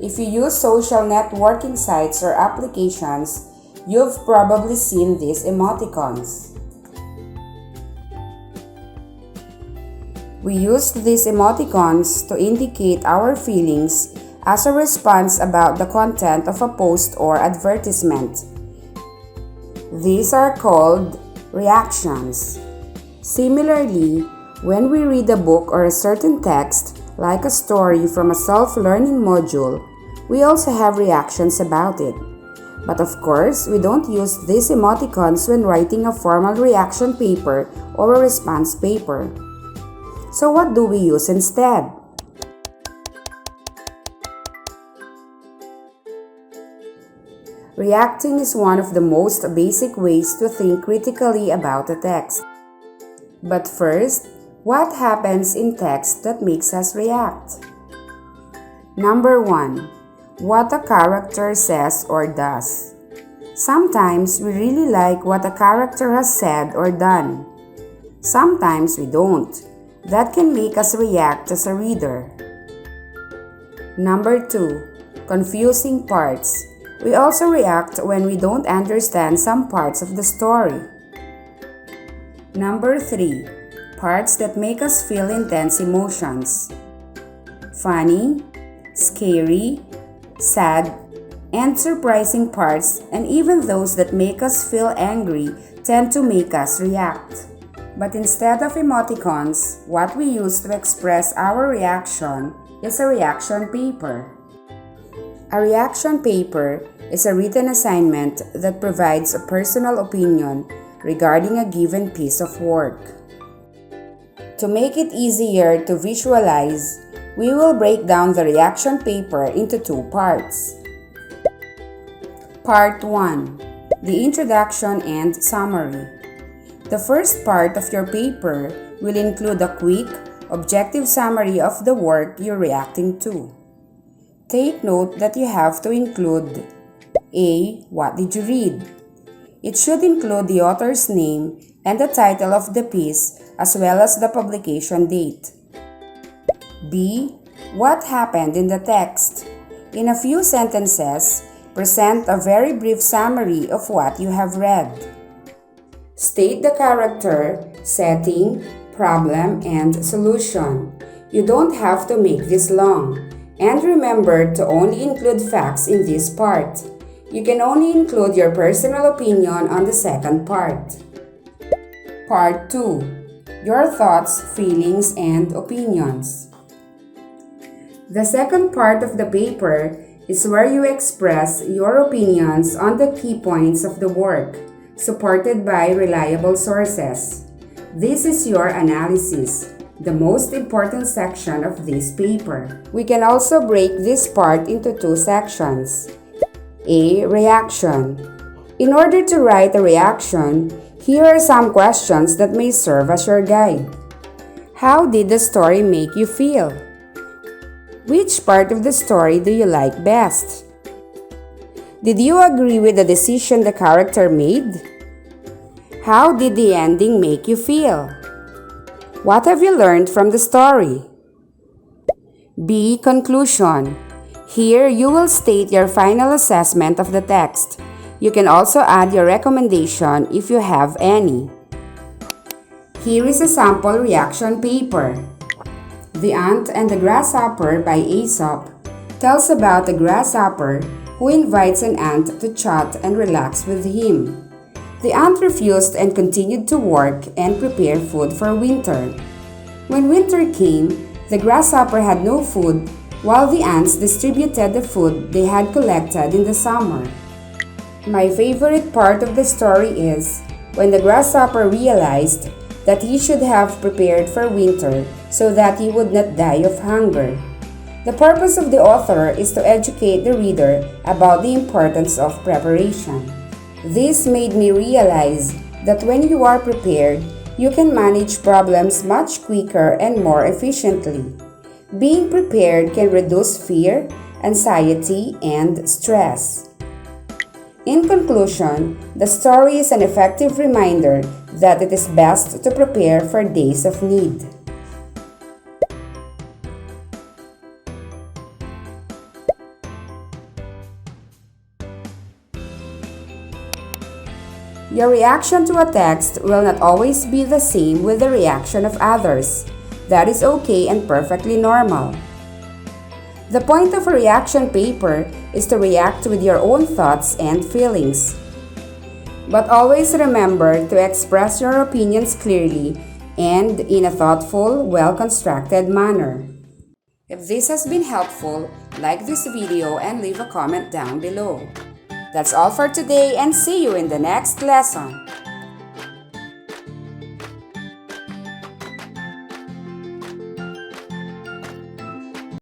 If you use social networking sites or applications, you've probably seen these emoticons. We use these emoticons to indicate our feelings as a response about the content of a post or advertisement. These are called reactions. Similarly, when we read a book or a certain text, like a story from a self-learning module, we also have reactions about it. But of course, we don't use these emoticons when writing a formal reaction paper or a response paper. So what do we use instead? Reacting is one of the most basic ways to think critically about a text. But first, what happens in text that makes us react? Number 1. What a character says or does. Sometimes we really like what a character has said or done. Sometimes we don't. That can make us react as a reader. Number 2. Confusing parts. We also react when we don't understand some parts of the story. Number 3. Parts that make us feel intense emotions. Funny, scary, sad, and surprising parts, and even those that make us feel angry, tend to make us react. But instead of emoticons, what we use to express our reaction is a reaction paper. A reaction paper is a written assignment that provides a personal opinion regarding a given piece of work. To make it easier to visualize, we will break down the reaction paper into 2 parts. Part 1. The introduction and summary. The first part of your paper will include a quick, objective summary of the work you're reacting to. Take note that you have to include A. What did you read? It should include the author's name and the title of the piece as well as the publication date. B. What happened in the text? In a few sentences, present a very brief summary of what you have read. State the character, setting, problem, and solution. You don't have to make this long. And remember to only include facts in this part. You can only include your personal opinion on the second part. Part 2. Your thoughts, feelings, and opinions. The second part of the paper is where you express your opinions on the key points of the work, supported by reliable sources. This is your analysis, the most important section of this paper. We can also break this part into 2 sections. A. Reaction. In order to write a reaction, here are some questions that may serve as your guide. How did the story make you feel? Which part of the story do you like best? Did you agree with the decision the character made? How did the ending make you feel? What have you learned from the story? B. Conclusion. Here you will state your final assessment of the text. You can also add your recommendation if you have any. Here is a sample reaction paper. The Ant and the Grasshopper by Aesop tells about a grasshopper who invites an ant to chat and relax with him. The ant refused and continued to work and prepare food for winter. When winter came, the grasshopper had no food, while the ants distributed the food they had collected in the summer. My favorite part of the story is when the grasshopper realized that he should have prepared for winter so that he would not die of hunger. The purpose of the author is to educate the reader about the importance of preparation. This made me realize that when you are prepared, you can manage problems much quicker and more efficiently. Being prepared can reduce fear, anxiety, and stress. In conclusion, the story is an effective reminder that it is best to prepare for days of need. Your reaction to a text will not always be the same with the reaction of others. That is okay and perfectly normal. The point of a reaction paper is to react with your own thoughts and feelings. But always remember to express your opinions clearly and in a thoughtful, well-constructed manner. If this has been helpful, like this video and leave a comment down below. That's all for today and see you in the next lesson.